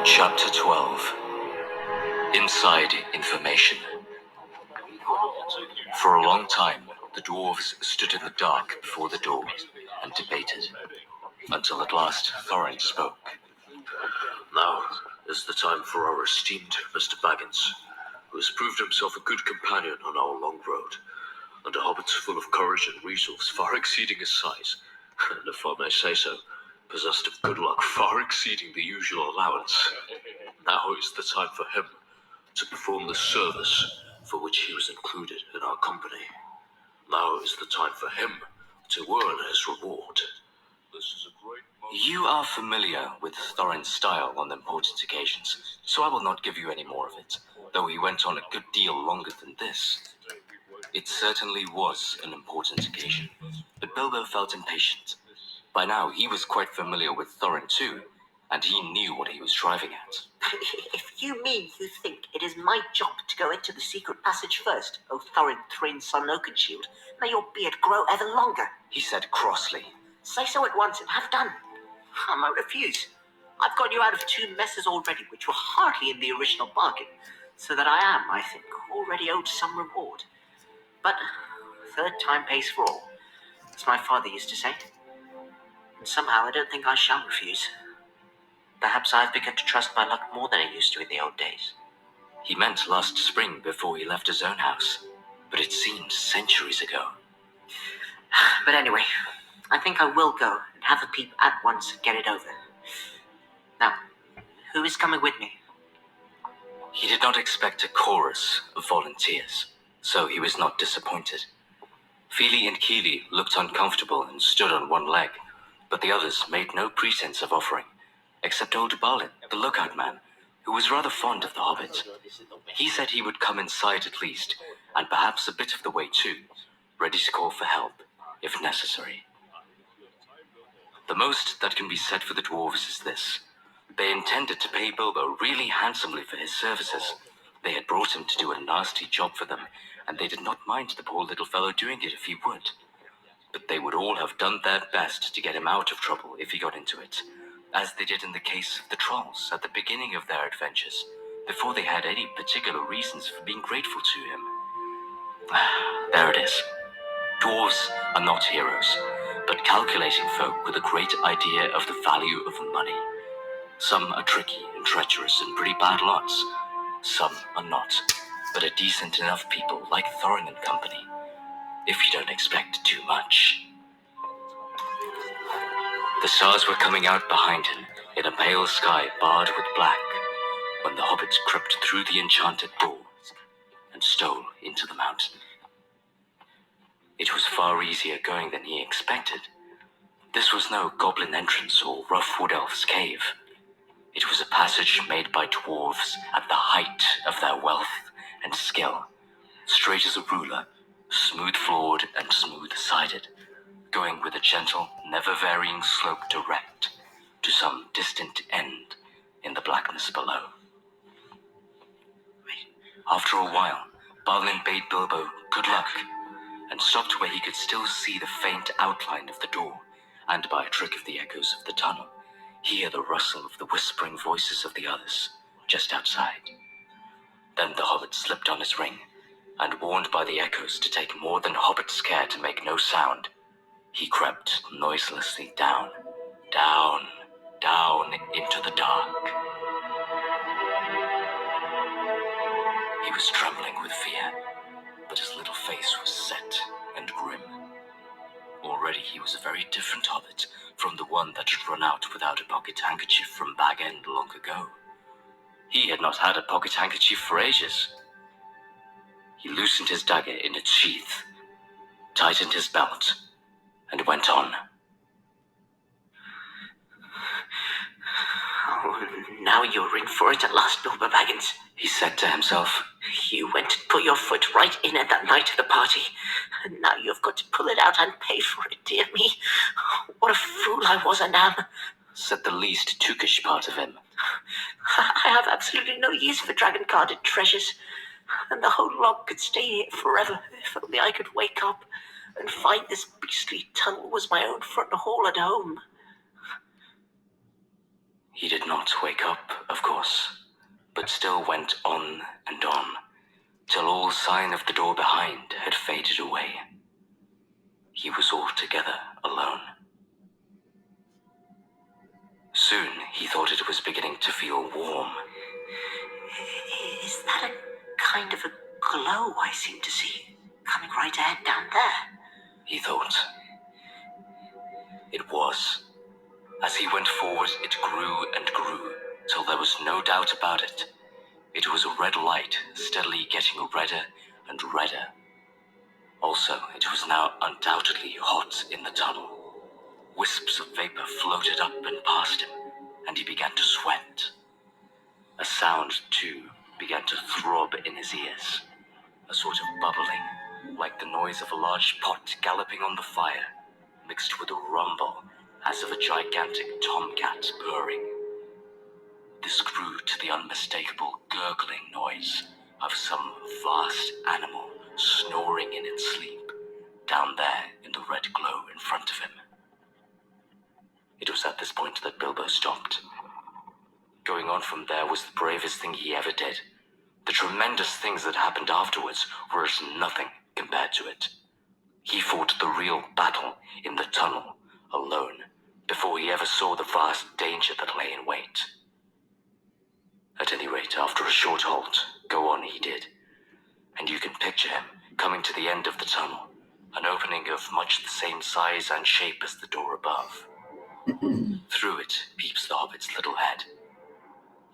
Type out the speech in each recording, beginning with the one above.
Chapter 12. Inside Information. For a long time, the dwarves stood in the dark before the door and debated, until at last Thorin spoke. Now is the time for our esteemed Mr. Baggins, who has proved himself a good companion on our long road, and a hobbit full of courage and resource far exceeding his size, and if I may say so, possessed of good luck far exceeding the usual allowance. Now is the time for him to perform the service for which he was included in our company. Now is the time for him to earn his reward. This is a great moment. You are familiar with Thorin's style on important occasions, so I will not give you any more of it, though he went on a good deal longer than this. It certainly was an important occasion, but Bilbo felt impatient. By now, he was quite familiar with Thorin too, and he knew what he was driving at. If you mean you think it is my job to go into the secret passage first, O Thorin Thrain's son Oakenshield, may your beard grow ever longer, He said crossly. Say so at once and have done. I refuse. I've got you out of 2 messes already, which were hardly in the original bargain, so that I am, I think, already owed some reward. But third time pays for all, as my father used to say. And somehow I don't think I shall refuse. Perhaps I've begun to trust my luck more than I used to in the old days. He meant last spring before he left his own house, but it seemed centuries ago. But anyway, I think I will go and have a peep at once and get it over. Now, who is coming with me? He did not expect a chorus of volunteers, so he was not disappointed. Fili and Kili looked uncomfortable and stood on one leg, but the others made no pretense of offering, except old Balin, the lookout man, who was rather fond of the hobbit. He said he would come inside at least, and perhaps a bit of the way too, ready to call for help, if necessary. The most that can be said for the dwarves is this. They intended to pay Bilbo really handsomely for his services. They had brought him to do a nasty job for them, and they did not mind the poor little fellow doing it if he would. But they would all have done their best to get him out of trouble if he got into it, as they did in the case of the trolls at the beginning of their adventures, before they had any particular reasons for being grateful to him. There it is. Dwarves are not heroes, but calculating folk with a great idea of the value of money. Some are tricky and treacherous and pretty bad lots. Some are not, but are decent enough people like Thorin and company, if you don't expect too much. The stars were coming out behind him in a pale sky barred with black, when the hobbits crept through the enchanted door and stole into the mountain. It was far easier going than he expected. This was no goblin entrance or rough wood elf's cave. It was a passage made by dwarves at the height of their wealth and skill, straight as a ruler, smooth-floored and smooth-sided, going with a gentle, never-varying slope direct to some distant end in the blackness below. After a while, Balin bade Bilbo good luck, and stopped where he could still see the faint outline of the door, and by a trick of the echoes of the tunnel, hear the rustle of the whispering voices of the others just outside. Then the hobbit slipped on his ring, and warned by the echoes to take more than hobbit's care to make no sound, he crept noiselessly down, down into the dark. He was trembling with fear, but his little face was set and grim. Already he was a very different hobbit from the one that had run out without a pocket handkerchief from Bag End long ago. He had not had a pocket handkerchief for ages. He loosened his dagger in its sheath, tightened his belt, and went on. Oh, now you're in for it at last, Bilbo Baggins, he said to himself. You went and put your foot right in at that night of the party, and now you've got to pull it out and pay for it, dear me. What a fool I was and am, said the least tookish part of him. I have absolutely no use for dragon-guarded treasures, and the whole lot could stay here forever if only I could wake up and find this beastly tunnel was my own front hall at home. He did not wake up, of course, but still went on, till all sign of the door behind had faded away. He was altogether alone. Soon he thought it was beginning to feel warm. Is that a kind of a glow I seem to see coming right ahead down there? He thought. It was. As he went forward, it grew and grew, till there was no doubt about it. It was a red light, steadily getting redder and redder. Also, it was now undoubtedly hot in the tunnel. Wisps of vapor floated up and past him, and he began to sweat. A sound, too, began to throb in his ears. A sort of bubbling, like the noise of a large pot galloping on the fire, mixed with a rumble, as of a gigantic tomcat purring. This grew to the unmistakable gurgling noise of some vast animal snoring in its sleep, down there in the red glow in front of him. It was at this point that Bilbo stopped. Going on from there was the bravest thing he ever did. The tremendous things that happened afterwards were as nothing compared to it. He fought the real battle in the tunnel, alone, before he ever saw the vast danger that lay in wait. At any rate, after a short halt, go on he did, and you can picture him coming to the end of the tunnel, an opening of much the same size and shape as the door above. Through it peeps the hobbit's little head.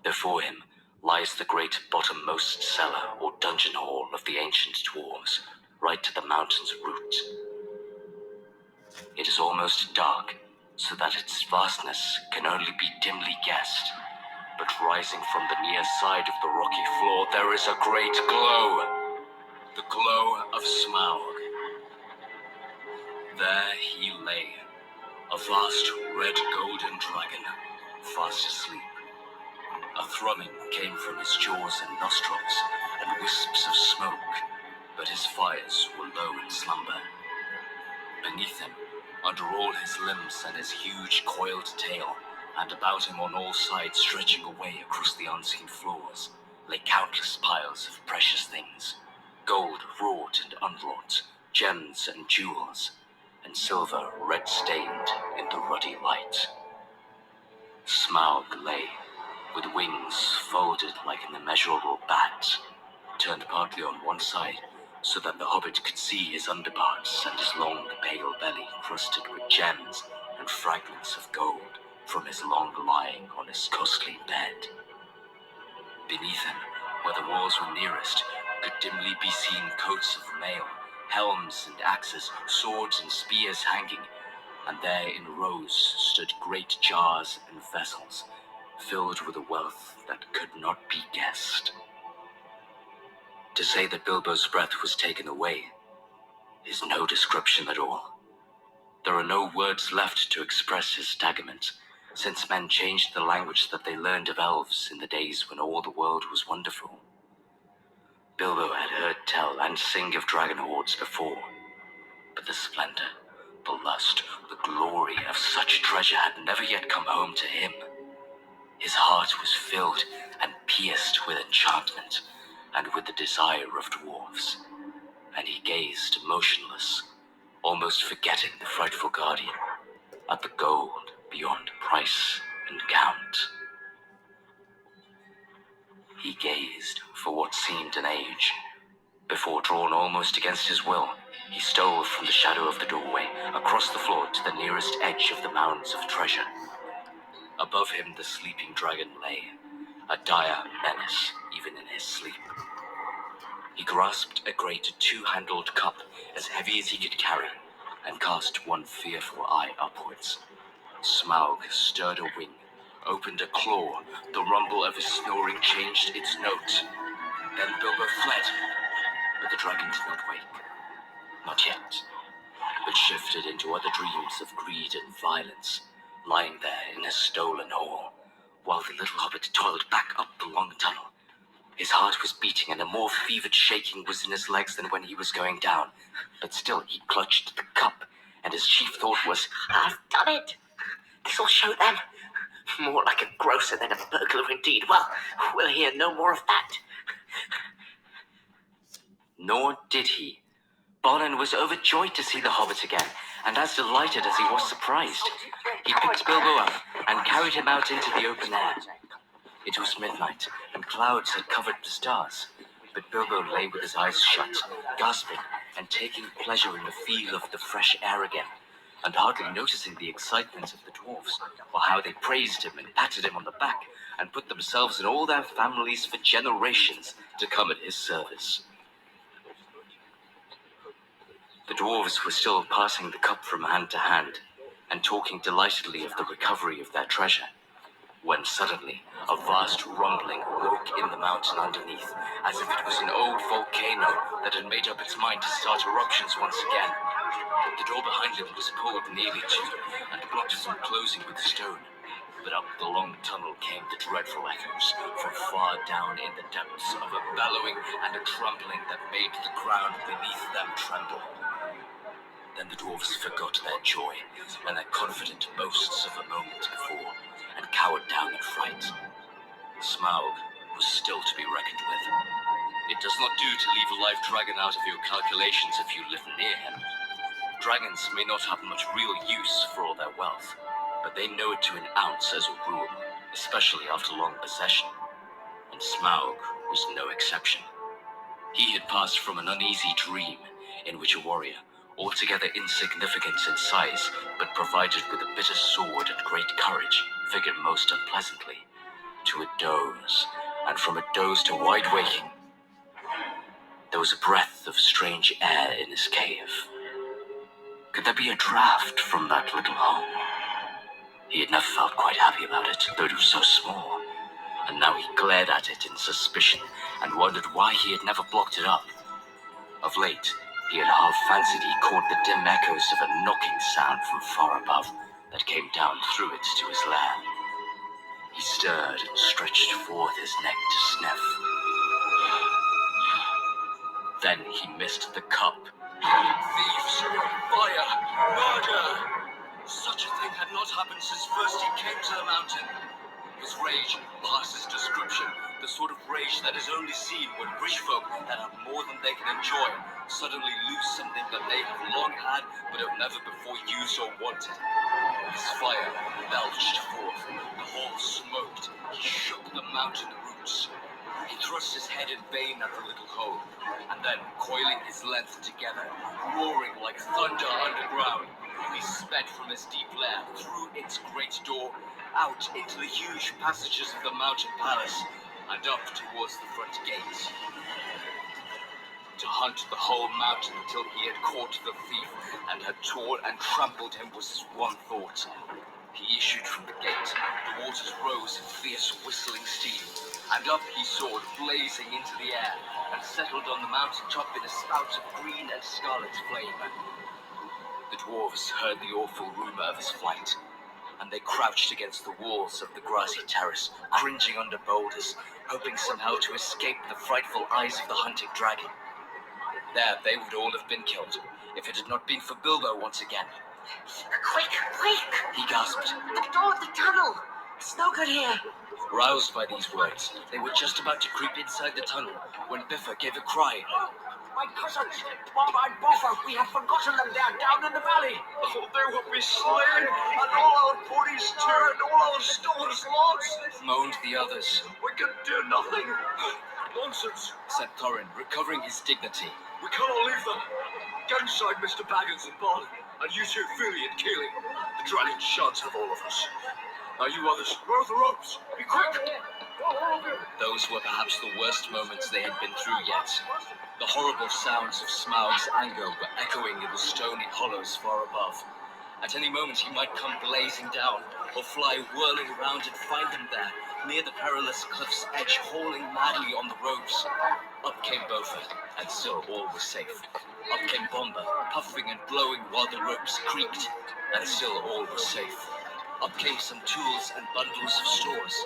Before him lies the great bottommost cellar or dungeon hall of the ancient dwarves, right to the mountain's root. It is almost dark, so that its vastness can only be dimly guessed, but rising from the near side of the rocky floor there is a great glow, the glow of Smaug. There he lay, a vast red golden dragon, fast asleep. A thrumming came from his jaws and nostrils, and wisps of smoke, but his fires were low in slumber. Beneath him, under all his limbs and his huge coiled tail, and about him on all sides stretching away across the unseen floors, lay countless piles of precious things, gold wrought and unwrought, gems and jewels, and silver red-stained in the ruddy light. Smaug lay, with wings folded like an immeasurable bat, turned partly on one side, so that the hobbit could see his underparts and his long, pale belly crusted with gems and fragments of gold from his long lying on his costly bed. Beneath him, where the walls were nearest, could dimly be seen coats of mail, helms and axes, swords and spears hanging, and there in rows stood great jars and vessels, filled with a wealth that could not be guessed. To say that Bilbo's breath was taken away is no description at all. There are no words left to express his staggerment, since men changed the language that they learned of elves in the days when all the world was wonderful. Bilbo had heard tell and sing of dragon hordes before, but the splendor, the lust, the glory of such treasure had never yet come home to him. His heart was filled and pierced with enchantment, and with the desire of dwarves, and he gazed motionless, almost forgetting the frightful guardian, at the gold beyond price and count. He gazed for what seemed an age, before, drawn almost against his will, he stole from the shadow of the doorway, across the floor to the nearest edge of the mounds of treasure. Above him the sleeping dragon lay, a dire menace even in his sleep. He grasped a great two-handled cup as heavy as he could carry, and cast one fearful eye upwards. Smaug stirred a wing, opened a claw, the rumble of his snoring changed its note. Then Bilbo fled, but the dragon did not wake. Not yet, but shifted into other dreams of greed and violence, lying there in his stolen hall, while the little hobbit toiled back up the long tunnel. His heart was beating, and a more fevered shaking was in his legs than when he was going down, but still he clutched the cup, and his chief thought was, I've done it! This'll show them. More like a grocer than a burglar indeed. Well, we'll hear no more of that. Nor did he. Balin was overjoyed to see the hobbit again, and as delighted as he was surprised. He picked Bilbo up and carried him out into the open air. It was midnight, and clouds had covered the stars, but Bilbo lay with his eyes shut, gasping and taking pleasure in the feel of the fresh air again, and hardly noticing the excitement of the dwarfs, or how they praised him and patted him on the back, and put themselves and all their families for generations to come at his service. The dwarves were still passing the cup from hand to hand, and talking delightedly of the recovery of their treasure, when suddenly a vast rumbling woke in the mountain underneath, as if it was an old volcano that had made up its mind to start eruptions once again. The door behind him was pulled nearly to, and blocked from closing with stone. But up the long tunnel came the dreadful echoes from far down in the depths of a bellowing and a crumbling that made the ground beneath them tremble. Then the dwarves forgot their joy and their confident boasts of a moment before, and cowered down in fright. Smaug was still to be reckoned with. It does not do to leave a live dragon out of your calculations if you live near him. Dragons may not have much real use for all their wealth, but they know it to an ounce as a rule, especially after long possession. And Smaug was no exception. He had passed from an uneasy dream in which a warrior, altogether insignificant in size, but provided with a bitter sword and great courage, figured most unpleasantly, to a doze, and from a doze to wide waking. There was a breath of strange air in his cave. Could there be a draught from that little home? He had never felt quite happy about it, though it was so small, and now he glared at it in suspicion and wondered why he had never blocked it up. Of late, he had half fancied he caught the dim echoes of a knocking sound from far above that came down through it to his lair. He stirred and stretched forth his neck to sniff. Then he missed the cup. Thieves! Fire! Murder! Such a thing had not happened since first he came to the mountain. His rage passes description, the sort of rage that is only seen when rich folk that have more than they can enjoy suddenly lose something that they have long had but have never before used or wanted. His fire belched forth, the hall smoked, he shook the mountain roots. He thrust his head in vain at the little hole, and then, coiling his length together, roaring like thunder underground, he sped from his deep lair, through its great door, out into the huge passages of the mountain palace, and up towards the front gates. To hunt the whole mountain until he had caught the thief and had torn and trampled him was his one thought. He issued from the gate, the waters rose in fierce whistling steam, and up he soared, blazing into the air, and settled on the mountain top in a spout of green and scarlet flame. The dwarves heard the awful rumor of his flight, and they crouched against the walls of the grassy terrace, cringing under boulders, hoping somehow to escape the frightful eyes of the hunting dragon. There they would all have been killed, if it had not been for Bilbo once again. Quick, quick! He gasped. The door of the tunnel! It's no good here. Roused by these words, they were just about to creep inside the tunnel when Bifur gave a cry. My cousins, Bomba and Boffer, we have forgotten them there, down in the valley. Oh, they will be slain, and all our bodies too, and all our stores lost. Moaned the others. We can do nothing. Nonsense. Said Thorin, recovering his dignity. We cannot leave them. Get inside Mr. Baggins and Balin, and you two, Fili and Keely. The dragon shan't have all of us. Now you others, row the ropes. Be quick. Those were perhaps the worst moments they had been through yet. The horrible sounds of Smaug's anger were echoing in the stony hollows far above. At any moment he might come blazing down, or fly whirling round and find them there, near the perilous cliff's edge, hauling madly on the ropes. Up came Bofur, and still all was safe. Up came Bomba, puffing and blowing while the ropes creaked, and still all was safe. Up came some tools and bundles of stores,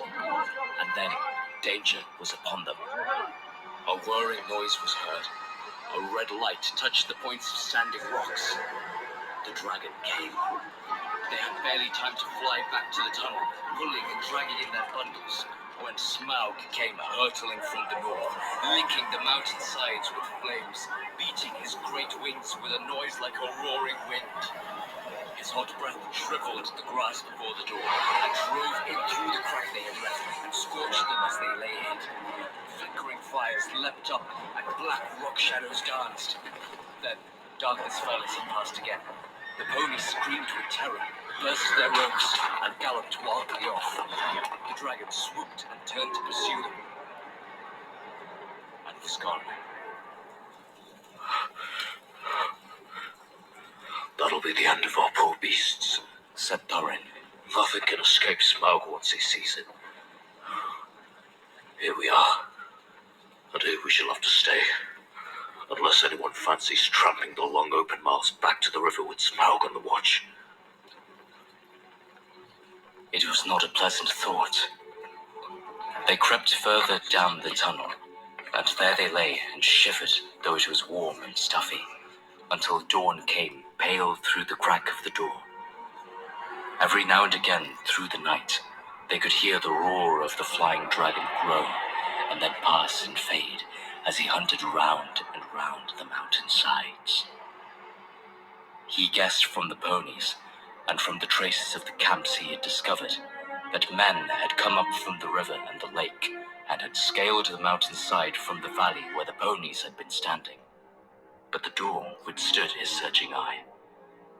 and then danger was upon them. A whirring noise was heard. A red light touched the points of standing rocks. The dragon came. They had barely time to fly back to the tunnel, pulling and dragging in their bundles, when Smaug came hurtling from the north, licking the mountain sides with flames, beating his great wings with a noise like a roaring wind. His hot breath shriveled the grass before the door and drove in through the crack they had left and scorched them as they lay hid. Flickering fires leapt up and black rock shadows danced. Then darkness fell as he passed again. The ponies screamed with terror, burst their ropes, and galloped wildly off. The dragon swooped and turned to pursue them, and was gone. That'll be the end of our poor beasts, Said Thorin. Nothing can escape Smaug once he sees it. Here we are, and here we shall have to stay. Unless anyone fancies tramping the long open miles back to the river with Smaug on the watch. It was not a pleasant thought. They crept further down the tunnel, and there they lay and shivered, though it was warm and stuffy, until dawn came pale through the crack of the door. Every now and again through the night, they could hear the roar of the flying dragon groan, and then pass and fade as he hunted round and round the mountain sides. He guessed from the ponies, and from the traces of the camps he had discovered, that men had come up from the river and the lake, and had scaled the mountainside from the valley where the ponies had been standing. But the door withstood his searching eye,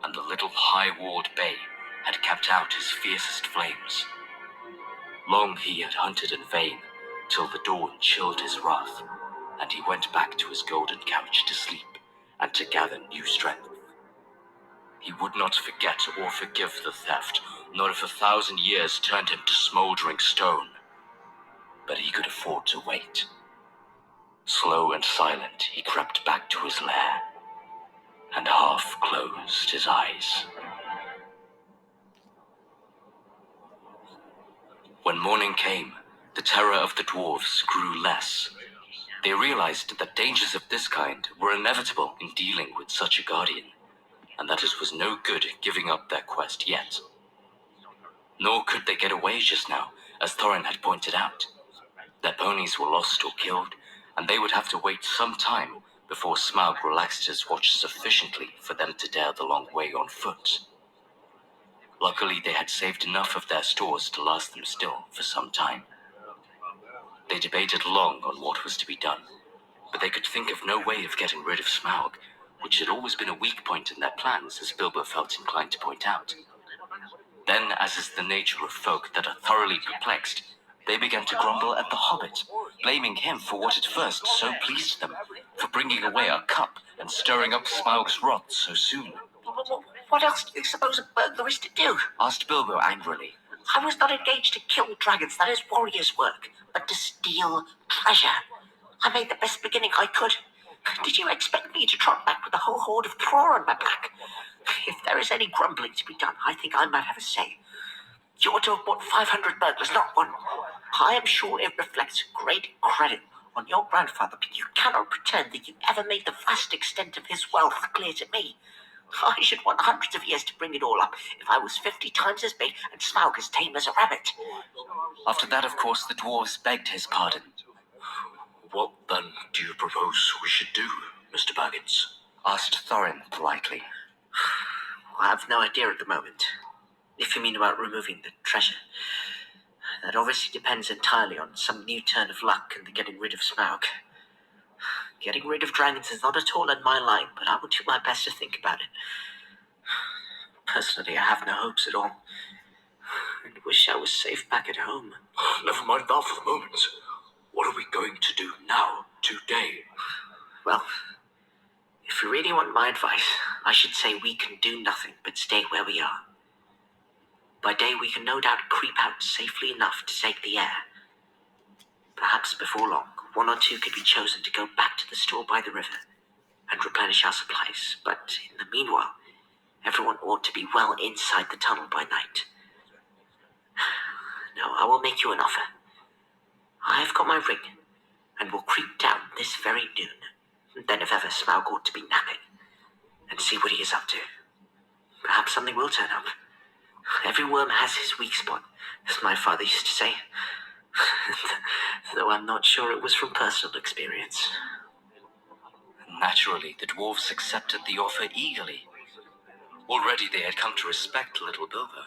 and the little high-walled bay had kept out his fiercest flames. Long he had hunted in vain, till the dawn chilled his wrath, and he went back to his golden couch to sleep and to gather new strength. He would not forget or forgive the theft, not if 1,000 years turned him to smouldering stone. But he could afford to wait. Slow and silent, he crept back to his lair, and half closed his eyes. When morning came, the terror of the dwarves grew less. They realized that dangers of this kind were inevitable in dealing with such a guardian, and that it was no good giving up their quest yet. Nor could they get away just now, as Thorin had pointed out. Their ponies were lost or killed, and they would have to wait some time before Smaug relaxed his watch sufficiently for them to dare the long way on foot. Luckily, they had saved enough of their stores to last them still for some time. They debated long on what was to be done, but they could think of no way of getting rid of Smaug, which had always been a weak point in their plans, as Bilbo felt inclined to point out. Then, as is the nature of folk that are thoroughly perplexed, they began to grumble at the Hobbit, blaming him for what at first so pleased them, for bringing away a cup and stirring up Smaug's wrath so soon. What else do you suppose a burglar is to do? Asked Bilbo angrily. I was not engaged to kill dragons, that is warrior's work, but to steal treasure. I made the best beginning I could. Did you expect me to trot back with a whole horde of Thror on my back? If there is any grumbling to be done, I think I might have a say. You ought to have bought 500 burglars, not one. I am sure it reflects great credit on your grandfather, but you cannot pretend that you ever made the vast extent of his wealth clear to me. I should want hundreds of years to bring it all up if I was 50 times as big and Smaug as tame as a rabbit. After that, of course, the dwarves begged his pardon. What then do you propose we should do, Mr. Baggins? Asked Thorin politely. I have no idea at the moment. If you mean about removing the treasure, that obviously depends entirely on some new turn of luck and the getting rid of Smaug. Getting rid of dragons is not at all in my line, but I will do my best to think about it. Personally, I have no hopes at all, and wish I was safe back at home. Never mind that for the moment. What are we going to do now, today? Well, if you really want my advice, I should say we can do nothing but stay where we are. By day, we can no doubt creep out safely enough to take the air. Perhaps before long, one or two could be chosen to go back to the store by the river and replenish our supplies, but in the meanwhile, everyone ought to be well inside the tunnel by night. Now, I will make you an offer. I have got my ring, and will creep down this very noon. Then if ever Smaug ought to be napping, and see what he is up to. Perhaps something will turn up. Every worm has his weak spot, as my father used to say. Though I'm not sure it was from personal experience. Naturally, the dwarves accepted the offer eagerly. Already they had come to respect little Bilbo.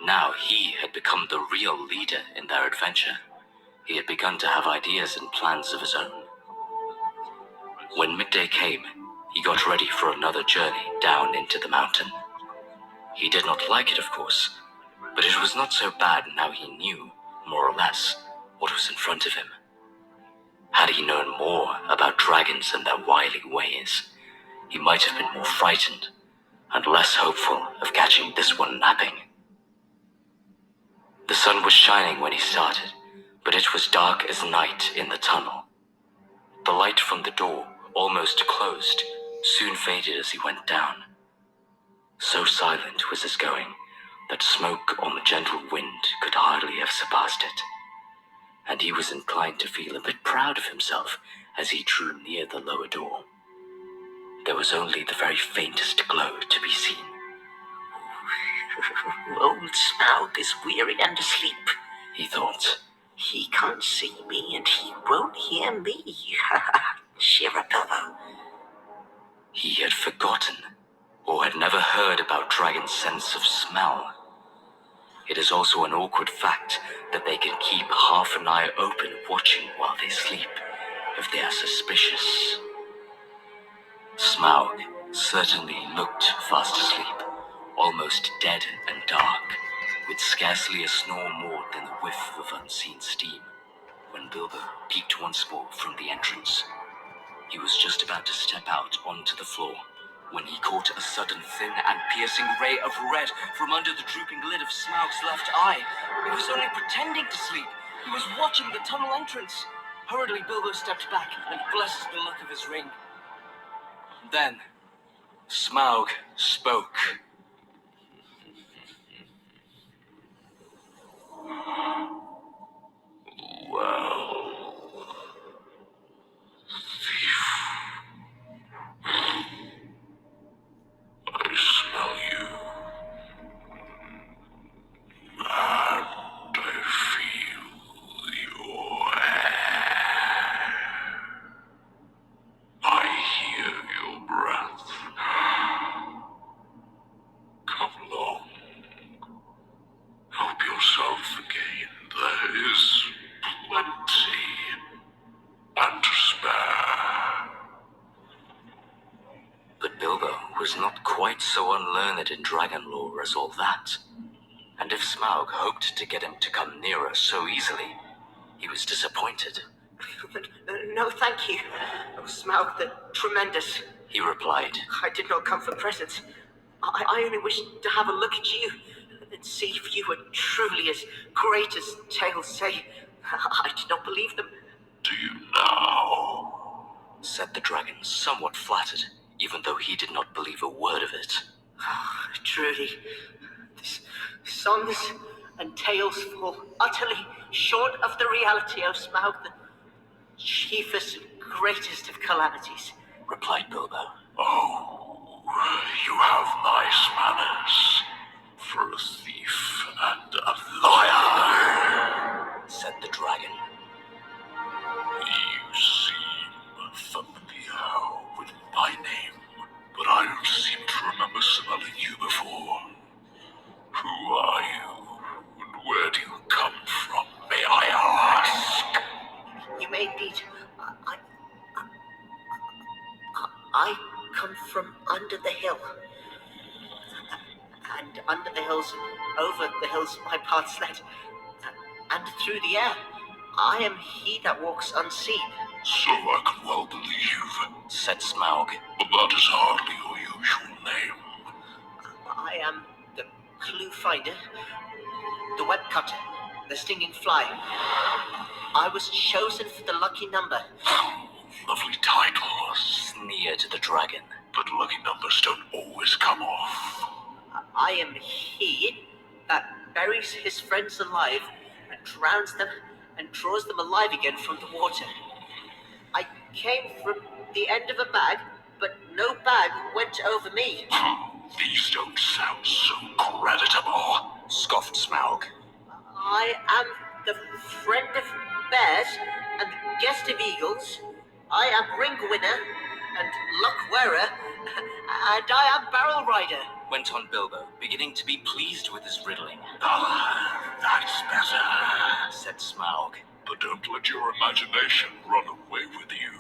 Now he had become the real leader in their adventure. He had begun to have ideas and plans of his own. When midday came, he got ready for another journey down into the mountain. He did not like it, of course, but it was not so bad now he knew, more or less, what was in front of him. Had he known more about dragons and their wily ways, he might have been more frightened and less hopeful of catching this one napping. The sun was shining when he started, but it was dark as night in the tunnel. The light from the door, almost closed, soon faded as he went down. So silent was his going that smoke on the gentle wind could hardly have surpassed it. And he was inclined to feel a bit proud of himself as he drew near the lower door. There was only the very faintest glow to be seen. Old Smaug is weary and asleep, He thought. He can't see me and he won't hear me. Shiver, Bilbo. He had forgotten, or had never heard about dragons' sense of smell. It is also an awkward fact that they can keep half an eye open watching while they sleep, if they are suspicious. Smaug certainly looked fast asleep, almost dead and dark, with scarcely a snore more than a whiff of unseen steam, when Bilbo peeked once more from the entrance. He was just about to step out onto the floor when he caught a sudden thin and piercing ray of red from under the drooping lid of Smaug's left eye. He was only pretending to sleep. He was watching the tunnel entrance. Hurriedly, Bilbo stepped back and blessed the luck of his ring. Then, Smaug spoke. I smell you. And I feel your air. I hear your breath. Come along. Help yourself again. There is plenty and to spare. But Bilbo was not quite so unlearned in dragon lore as all that. And if Smaug hoped to get him to come nearer so easily, he was disappointed. No, thank you. Oh, Smaug the Tremendous. He replied. I did not come for presents. I only wished to have a look at you and see if you were truly as great as tales say. I did not believe them. Do you now? Said the dragon, somewhat flattered, even though he did not believe a word of it. Truly, songs and tales fall utterly short of the reality, O Smaug, the chiefest and greatest of calamities, replied Bilbo. Oh, you have nice manners for a thief and a liar, said the dragon. You seem familiar with my name, but I don't seem to remember smelling you before. Who are you, and where do you come from, may I ask? You may indeed. I come from under the hill. And under the hills and over the hills my paths led. And through the air. I am he that walks unseen. So I can well believe, said Smaug. But that is hardly your usual name. I am the clue finder, the web cutter, the stinging fly. I was chosen for the lucky number. Lovely title, sneered the dragon. But lucky numbers don't always come off. I am he that buries his friends alive and drowns them and draws them alive again from the water. I came from the end of a bag, but no bag went over me. These don't sound so creditable, scoffed Smaug. I am the friend of bears and guest of eagles. I am ring winner and luck wearer, and I am barrel rider. Went on Bilbo, beginning to be pleased with his riddling. Ah, that's better. Said Smaug. But don't let your imagination run away with you.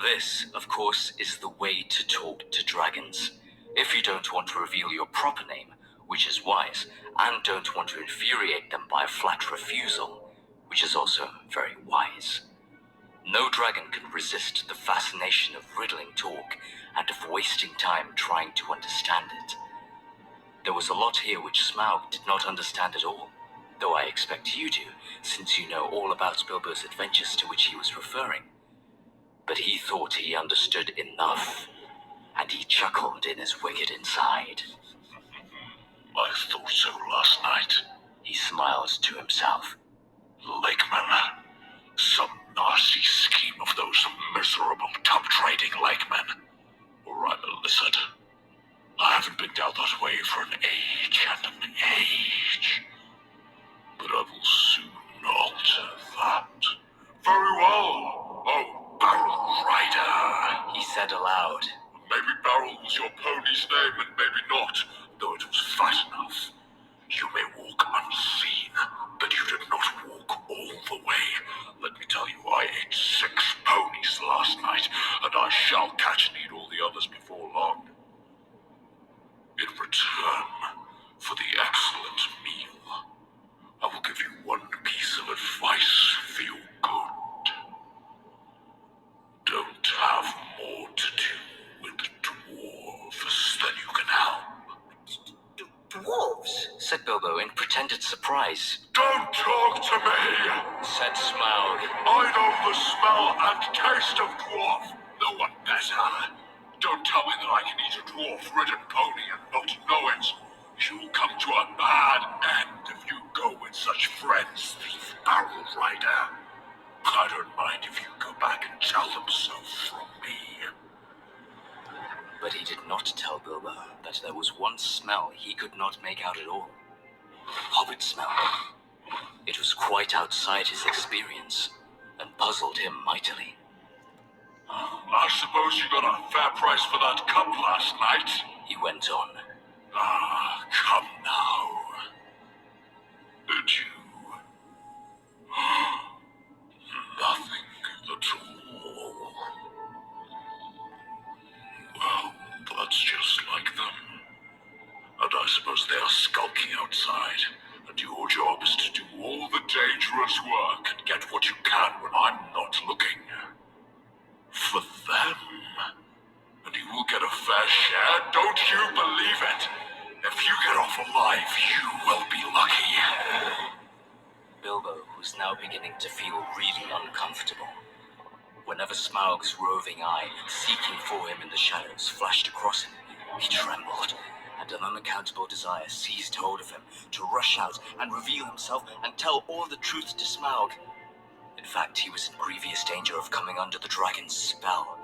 This, of course, is the way to talk to dragons. If you don't want to reveal your proper name, which is wise, and don't want to infuriate them by a flat refusal, which is also very wise. No dragon can resist the fascination of riddling talk and of wasting time trying to understand it. There was a lot here which Smaug did not understand at all, though I expect you do, since you know all about Bilbo's adventures to which he was referring. But he thought he understood enough, and he chuckled in his wicked inside. I thought so last night. He smiled to himself. Lakemen. Some nasty scheme of those miserable tub-trading lakemen. Or I'm a lizard. I haven't been down that way for an age and an age. But I will soon alter that. Very well. Oh, Barrel Rider, He said aloud. Maybe Barrel was your pony's name and maybe not, though it was fat enough. You may walk unseen, but you did not walk all the way. Let me tell you, I ate 6 ponies last night, and I shall catch and eat all the others before long. In return for the excellent meal, I will give you one piece of advice for your good. Don't have more to do with the dwarves than you can help. Dwarves? Said Bilbo in pretended surprise. Don't talk to me! Said Smaug. I know the smell and taste of dwarf. No one better. Don't tell me that I can eat a dwarf-ridden pony and not know it. You'll come to a bad end if you go with such friends, thief Barrel Rider. I don't mind if you go back and tell them so from me. But he did not tell Bilbo that there was one smell he could not make out at all. Hobbit smell. It was quite outside his experience, and puzzled him mightily. I suppose you got a fair price for that cup last night. He went on. Ah, come now. Did you? Nothing at all. Well, that's just like them. And I suppose they are skulking outside, and your job is to do all the dangerous work and get what you can when I'm not looking. For them. And you will get a fair share, don't you believe it? If you get off alive, you will be lucky. Bilbo was now beginning to feel really uncomfortable. Whenever Smaug's roving eye, seeking for him in the shadows, flashed across him, he trembled, and an unaccountable desire seized hold of him to rush out and reveal himself and tell all the truth to Smaug. In fact, he was in grievous danger of coming under the dragon's spell.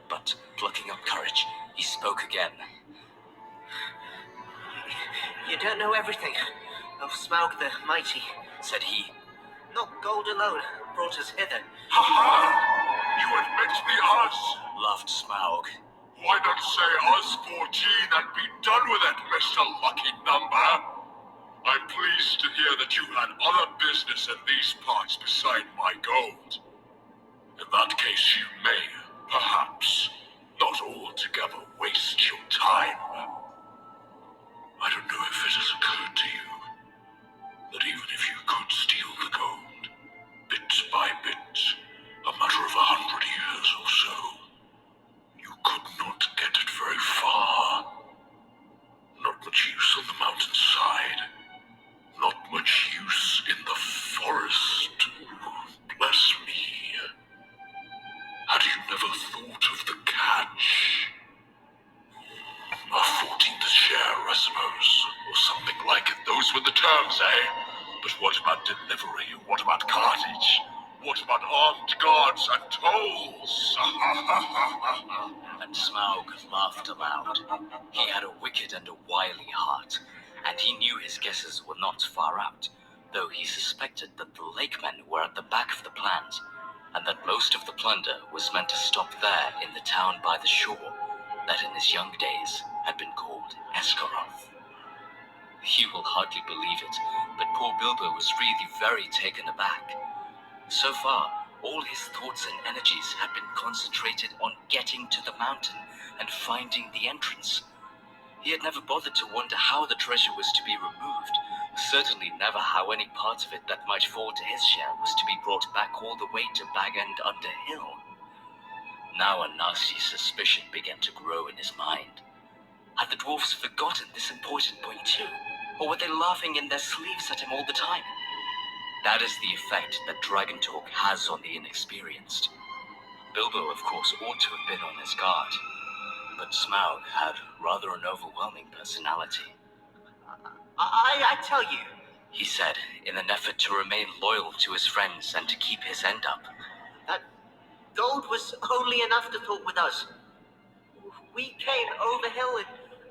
But, plucking up courage, he spoke again. You don't know everything of Smaug the Mighty, Said he. Not gold alone brought us hither. Ha-ha! You admit the us! Laughed Smaug. Why not say us 14 and be done with it, Mr. Lucky Number? I'm pleased to hear that you had other business in these parts beside my gold. In that case, you may, perhaps, not altogether waste your time. I don't know if it has occurred to you that even if you could steal the gold, bit by bit, a matter of 100 years or so, you could not get it very far. Not much use on the mountainside. Not much use in the forest. Bless me. Had you never thought of the catch? A 14th share, I suppose, or something like it. Those were the terms, eh? But what about delivery? What about cartage? What about armed guards and tolls? And Smaug laughed aloud. He had a wicked and a wily heart, and he knew his guesses were not far out, though he suspected that the lakemen were at the back of the plans, and that most of the plunder was meant to stop there in the town by the shore that in his young days had been called Esgaroth. You will hardly believe it, but poor Bilbo was really very taken aback. So far, all his thoughts and energies had been concentrated on getting to the mountain and finding the entrance. He had never bothered to wonder how the treasure was to be removed, certainly never how any part of it that might fall to his share was to be brought back all the way to Bag End under Hill. Now a nasty suspicion began to grow in his mind. Had the dwarves forgotten this important point too? Or were they laughing in their sleeves at him all the time? That is the effect that dragon talk has on the inexperienced. Bilbo, of course, ought to have been on his guard, but Smaug had rather an overwhelming personality. I tell you, He said, in an effort to remain loyal to his friends and to keep his end up. that gold was only an afterthought with us. We came over hill and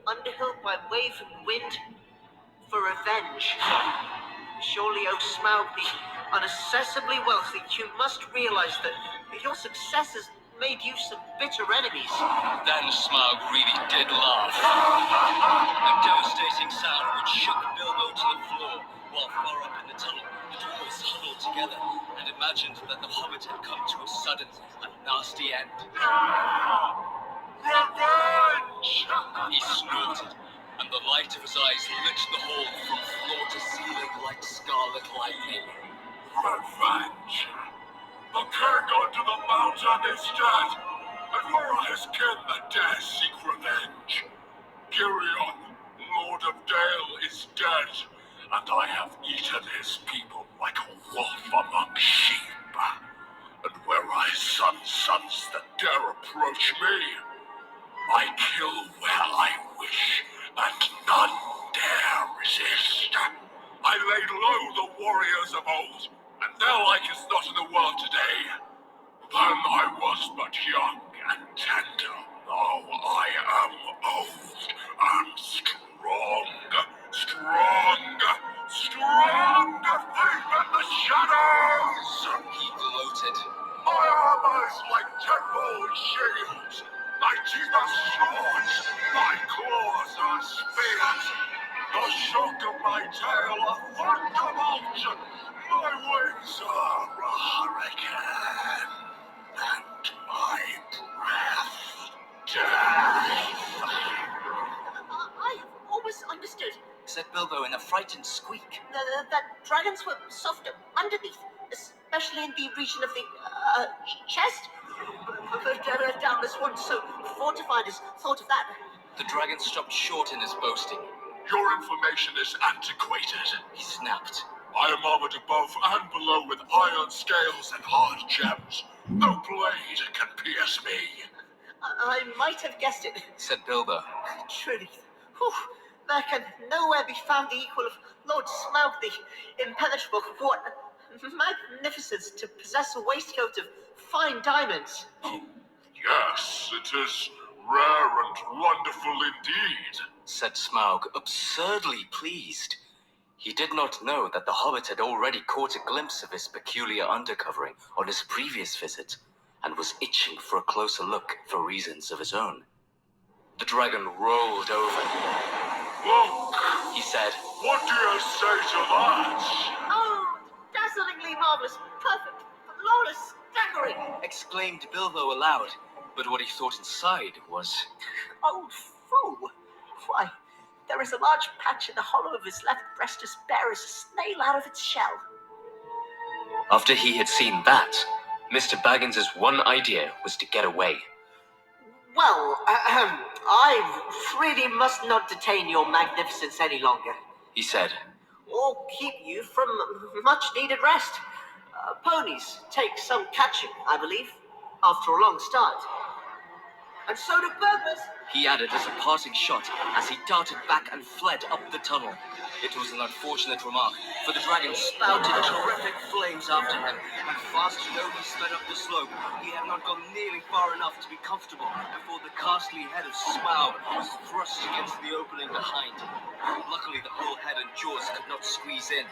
under hill by wave and wind for revenge. Surely, O Smaug, the unaccessibly wealthy, you must realize that your successes made you some bitter enemies. Then Smaug really did laugh. A devastating sound which shook Bilbo to the floor, while far up in the tunnel, the dwarves huddled together and imagined that the hobbit had come to a sudden and nasty end. Revenge! He snorted, and the light of his eyes lit the hall from floor to ceiling like scarlet lightning. Revenge! The king under the mountain is dead, and who are his kin that dare seek revenge? Girion, Lord of Dale, is dead, and I have eaten his people like a wolf among sheep. And were I sons that dare approach me, I kill where I wish, and none dare resist. I laid low the warriors of old, and their like is not in the world today. Then I was but young and tender, now I am old and strong, deep in the shadows. He gloated. My armor's like tenfold shields, my teeth are swords, my claws are spears. The shock of my tail a thunderbolt, my wings are a hurricane, and my breath death. I have always understood Said Bilbo in a frightened squeak. that dragons were softer underneath, especially in the region of the chest. But doubtless one so fortified as thought of that. The dragon stopped short in his boasting. Your information is antiquated. He snapped. I am armored above and below with iron scales and hard gems. No blade can pierce me. I might have guessed it. Said Bilbo. Truly, there can nowhere be found the equal of Lord Smaug the Impenetrable. What magnificence to possess a waistcoat of fine diamonds. Yes, it is rare and wonderful indeed. Said Smaug, absurdly pleased. He did not know that the hobbit had already caught a glimpse of his peculiar undercovering on his previous visit, and was itching for a closer look for reasons of his own. The dragon rolled over. Look, He said, what do you say to that? Oh, dazzlingly marvelous, perfect, flawless, staggering. exclaimed Bilbo aloud, but what he thought inside was, Old fool! Why, there is a large patch in the hollow of his left breast as bare as a snail out of its shell. after he had seen that, Mr. Baggins's one idea was to get away. Well, I really must not detain your magnificence any longer, He said, or keep you from much needed rest. Ponies take some catching, I believe, after a long start. And so do burglars. he added as a parting shot as he darted back and fled up the tunnel. It was an unfortunate remark, for the dragon spouted terrific flames after him, and fast though he sped up the slope, he had not gone nearly far enough to be comfortable before the ghastly head of Smaug was thrust against the opening behind him. Luckily, the whole head and jaws could not squeeze in,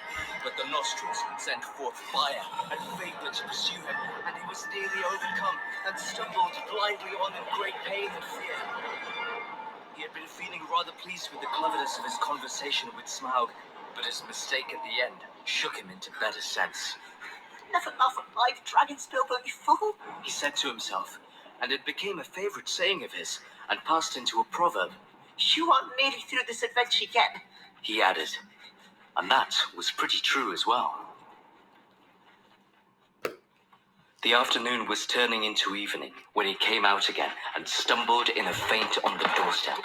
but the nostrils sent forth fire and vapor to pursue him, and he was nearly overcome and stumbled blindly on in great pain and fear. He had been feeling rather pleased with the cleverness of his conversation with Smaug, but his mistake at the end shook him into better sense. Never laugh at live dragons, Bilbo, you fool. He said to himself, and it became a favorite saying of his, and passed into a proverb. You aren't nearly through this adventure yet. He added, and that was pretty true as well. The afternoon was turning into evening when he came out again and stumbled in a faint on the doorstep.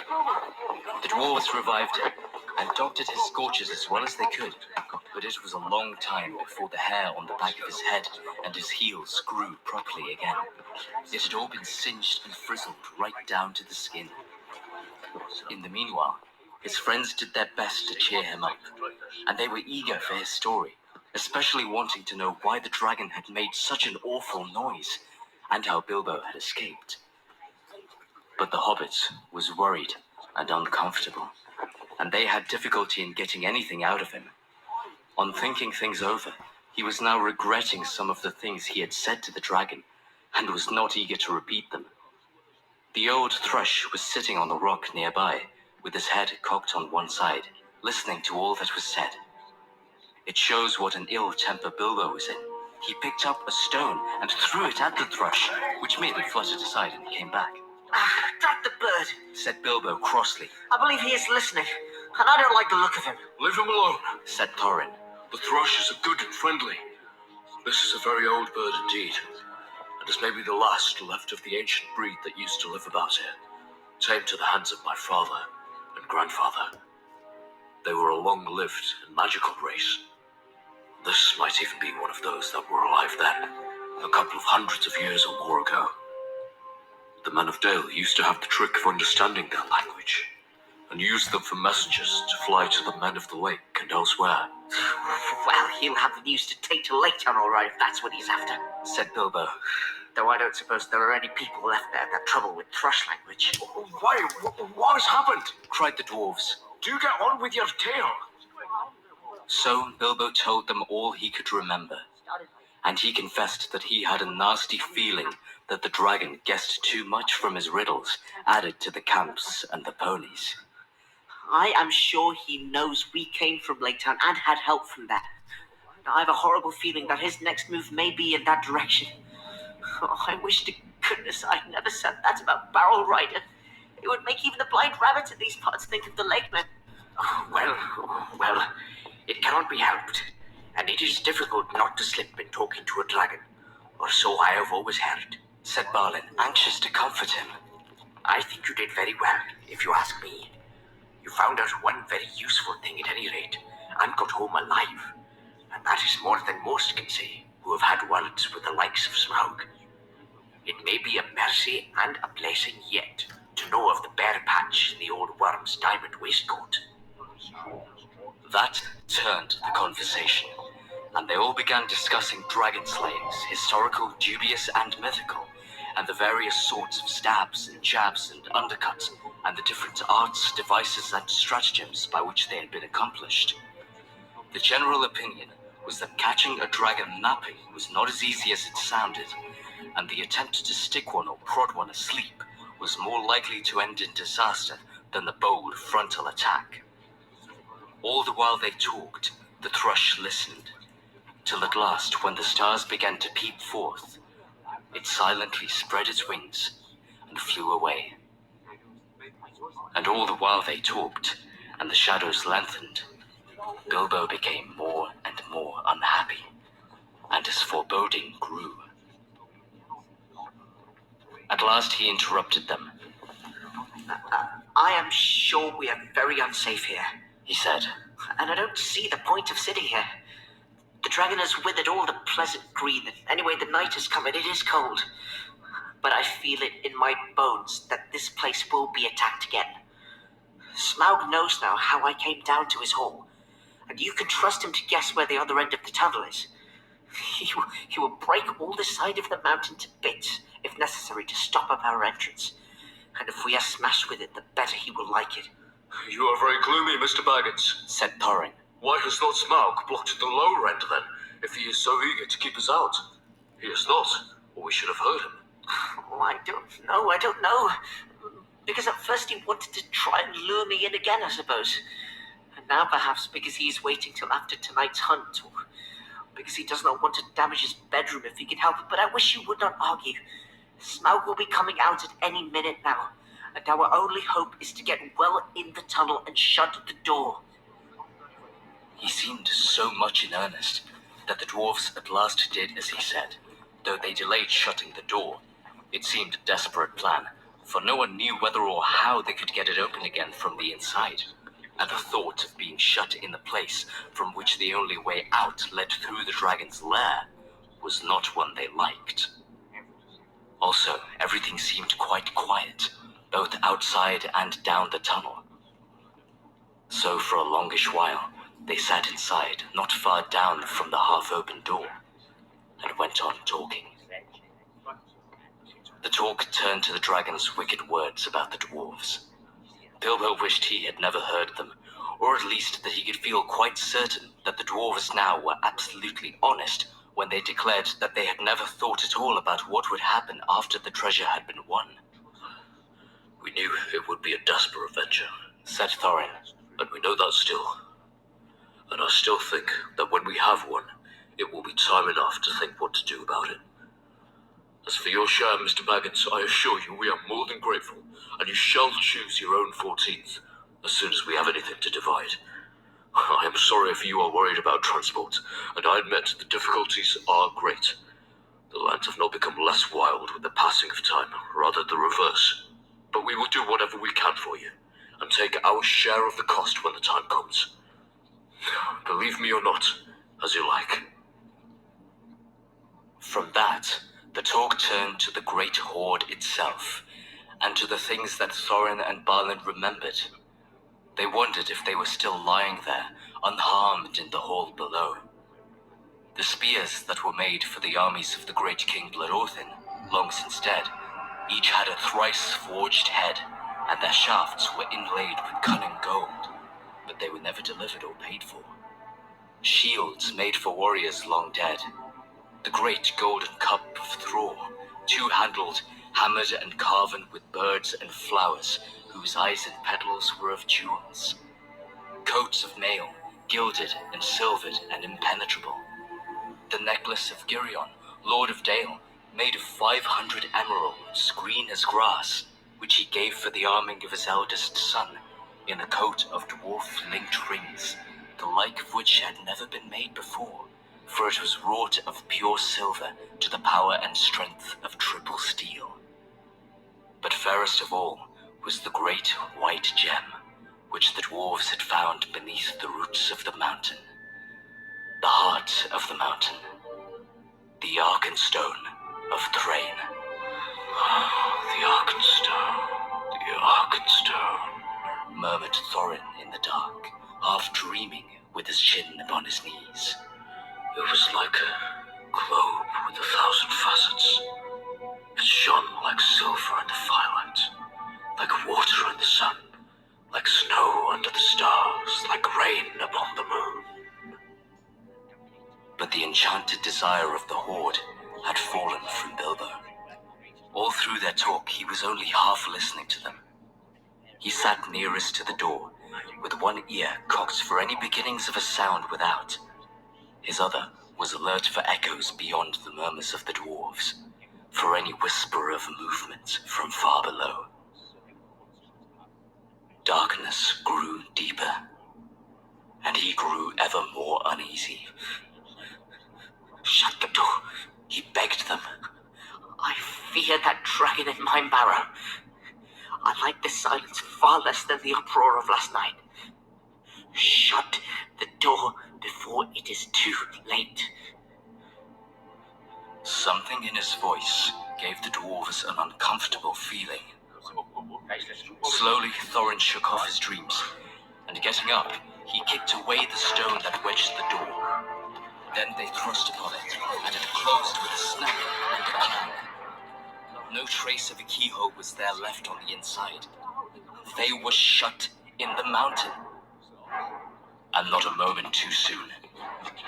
The dwarves revived him and doctored his scorches as well as they could, but it was a long time before the hair on the back of his head and his heels grew properly again. It had all been singed and frizzled right down to the skin. In the meanwhile, his friends did their best to cheer him up, and they were eager for his story, especially wanting to know why the dragon had made such an awful noise, and how Bilbo had escaped. But the hobbit was worried and uncomfortable, and they had difficulty in getting anything out of him. On thinking things over, he was now regretting some of the things he had said to the dragon, and was not eager to repeat them. The old thrush was sitting on the rock nearby, with his head cocked on one side, listening to all that was said. It shows what an ill temper Bilbo was in. He picked up a stone and threw it at the thrush, which made it flutter aside and came back. Drat the bird, Said Bilbo crossly. I believe he is listening, and I don't like the look of him. Leave him alone. Said Thorin. The thrush is good and friendly. This is a very old bird indeed, and is maybe the last left of the ancient breed that used to live about here, tamed to the hands of my father and grandfather. They were a long-lived and magical race. This might even be one of those that were alive then, a couple of hundreds of years or more ago. The men of Dale used to have the trick of understanding their language, and used them for messengers to fly to the men of the lake and elsewhere. Well, he'll have the news to take to Leytown, all right, if that's what he's after. Said Bilbo. Though I don't suppose there are any people left there that trouble with thrush language. Why? What has happened? Cried the dwarves. Do get on with your tale. So Bilbo told them all he could remember, and he confessed that he had a nasty feeling that the dragon guessed too much from his riddles, added to the camps and the ponies. I am sure he knows we came from Leytown and had help from that. I have a horrible feeling that his next move may be in that direction. Oh, I wish to goodness I'd never said that about Barrel Rider. It would make even the blind rabbits in these parts think of the lakemen. Well, it cannot be helped, and it is difficult not to slip in talking to a dragon, or so I have always heard. Said Balin, anxious to comfort him. I think you did very well, if you ask me. You found out one very useful thing at any rate, and got home alive. And that is more than most can say, who have had words with the likes of Smaug. It may be a mercy and a blessing yet, to know of the bare patch in the old worm's diamond waistcoat. That turned the conversation, and they all began discussing dragon slayings, historical, dubious, and mythical, and the various sorts of stabs and jabs and undercuts, and the different arts, devices, and stratagems by which they had been accomplished. The general opinion was that catching a dragon napping was not as easy as it sounded, and the attempt to stick one or prod one asleep was more likely to end in disaster than the bold frontal attack. All the while they talked, the thrush listened, till at last, when the stars began to peep forth, it silently spread its wings and flew away. And all the while they talked, and the shadows lengthened, Bilbo became more and more unhappy, and his foreboding grew. At last he interrupted them. I am sure we are very unsafe here, He said, and I don't see the point of sitting here. The dragon has withered all the pleasant green, and anyway the night has come and it is cold. but I feel it in my bones that this place will be attacked again. Smaug knows now how I came down to his hall, and you can trust him to guess where the other end of the tunnel is. He will break all the side of the mountain to bits, if necessary, to stop up our entrance. And if we are smashed with it, the better he will like it. You are very gloomy, Mr. Baggins, said Thorin. Why has Lord Smaug blocked the lower end then, if he is so eager to keep us out? He has not, or we should have heard him. Oh, I don't know. Because at first he wanted to try and lure me in again, I suppose. And now perhaps because he is waiting till after tonight's hunt, or because he does not want to damage his bedroom if he can help it. But I wish you would not argue. Smaug will be coming out at any minute now, and our only hope is to get well in the tunnel and shut the door. He seemed so much in earnest that the dwarves at last did as he said, though they delayed shutting the door. It seemed a desperate plan, for no one knew whether or how they could get it open again from the inside, and the thought of being shut in the place from which the only way out led through the dragon's lair was not one they liked. Also, everything seemed quite quiet, both outside and down the tunnel. So for a longish while, they sat inside, not far down from the half-open door, and went on talking. The talk turned to the dragon's wicked words about the dwarves. Bilbo wished he had never heard them, or at least that he could feel quite certain that the dwarves now were absolutely honest when they declared that they had never thought at all about what would happen after the treasure had been won. We knew it would be a desperate venture, said Thorin. And we know that still. And I still think that when we have won, it will be time enough to think what to do about it. As for your share, Mr. Baggins, I assure you we are more than grateful, and you shall choose your own 14th as soon as we have anything to divide. I am sorry if you are worried about transport, and I admit the difficulties are great. The lands have not become less wild with the passing of time, rather the reverse. But we will do whatever we can for you, and take our share of the cost when the time comes. Believe me or not, as you like. From that, the talk turned to the great hoard itself, and to the things that Thorin and Balin remembered. They wondered if they were still lying there, unharmed in the hall below. The spears that were made for the armies of the great King Blorothin, long since dead, each had a thrice-forged head, and their shafts were inlaid with cunning gold, but they were never delivered or paid for. Shields made for warriors long dead. The great golden cup of Thror, two-handled, hammered and carven with birds and flowers, whose eyes and petals were of jewels. Coats of mail, gilded and silvered and impenetrable. The necklace of Girion, Lord of Dale, made of 500 emeralds, green as grass, which he gave for the arming of his eldest son, in a coat of dwarf-linked rings, the like of which had never been made before, for it was wrought of pure silver to the power and strength of triple steel. But fairest of all was the great white gem, which the dwarves had found beneath the roots of the mountain. The heart of the mountain. The Arkenstone of Thrain. The Arkenstone, the Arkenstone, murmured Thorin in the dark, half dreaming with his chin upon his knees. It was like a globe with 1,000 facets. It shone like silver in the firelight, like water in the sun, like snow under the stars, like rain upon the moon. But the enchanted desire of the horde had fallen from Bilbo. All through their talk, he was only half listening to them. He sat nearest to the door, with one ear cocked for any beginnings of a sound without. His other was alert for echoes beyond the murmurs of the dwarves, for any whisper of movement from far below. Darkness grew deeper, and he grew ever more uneasy. Shut the door, he begged them. I fear that dragon in my marrow. I like this silence far less than the uproar of last night. Shut the door before it is too late. Something in his voice gave the dwarves an uncomfortable feeling. Slowly, Thorin shook off his dreams, and getting up, he kicked away the stone that wedged the door. Then they thrust upon it, and it closed with a snap and a clang. No trace of a keyhole was there left on the inside. They were shut in the mountain. And not a moment too soon.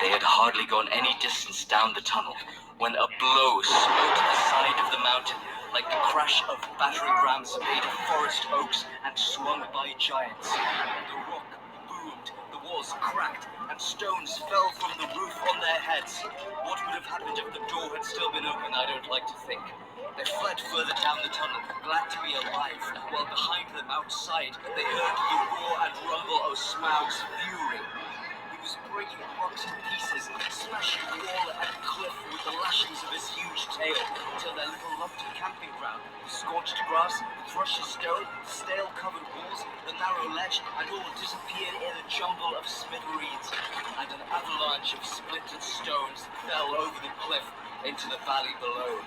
They had hardly gone any distance down the tunnel when a blow smote the side of the mountain like the crash of battering rams made of forest oaks and swung by giants. The rock boomed, the walls cracked, and stones fell from the roof on their heads. What would have happened if the door had still been open, I don't like to think. They fled further down the tunnel, glad to be alive, while behind them outside, they heard the roar and rumble of Smaug's fury. He was breaking rocks to pieces, smashing wall and cliff with the lashings of his huge tail, till their little lofty camping ground, the scorched grass, the thrushes stone, the stale-covered walls, the narrow ledge, and all disappeared in a jumble of smithereens, and an avalanche of splintered stones fell over the cliff into the valley below.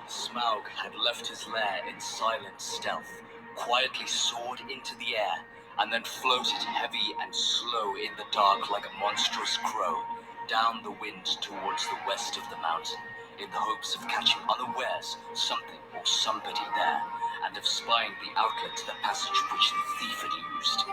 Smaug had left his lair in silent stealth, quietly soared into the air, and then floated heavy and slow in the dark like a monstrous crow, down the wind towards the west of the mountain, in the hopes of catching unawares something or somebody there, and of spying the outlet to the passage which the thief had used.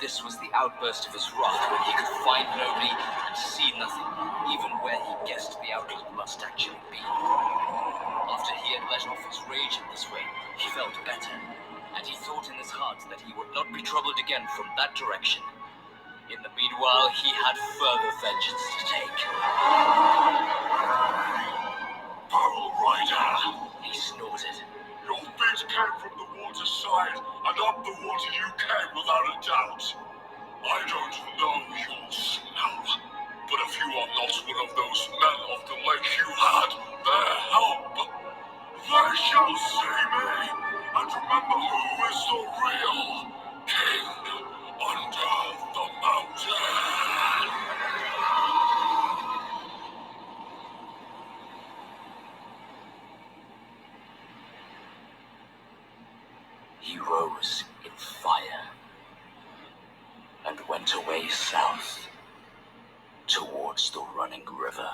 This was the outburst of his wrath when he could find nobody and see nothing, even where he guessed the outlet must actually be. After he had let off his rage in this way, he felt better, and he thought in his heart that he would not be troubled again from that direction. In the meanwhile, he had further vengeance to take. Pearl Rider! He snorted. Your bit came from the water side, and up the water you came without a doubt. I don't know your smell, but if you are not one of those men of the lake you had their help, they shall see me, and remember who is the real king under the mountain. He rose in fire and went away south towards the running river.